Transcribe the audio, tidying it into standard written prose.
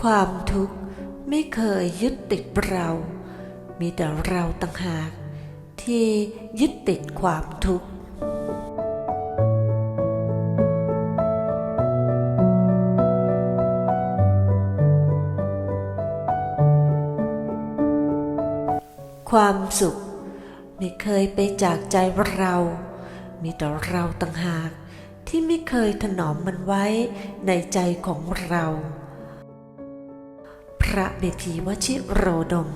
ความทุกข์ไม่เคยยึดติดเรามีแต่เราต่างหากที่ยึดติดความทุกข์ความสุขไม่เคยไปจากใจเรามีแต่เราต่างหากที่ไม่เคยถนอมมันไว้ในใจของเราพระเมธีวชิโรดม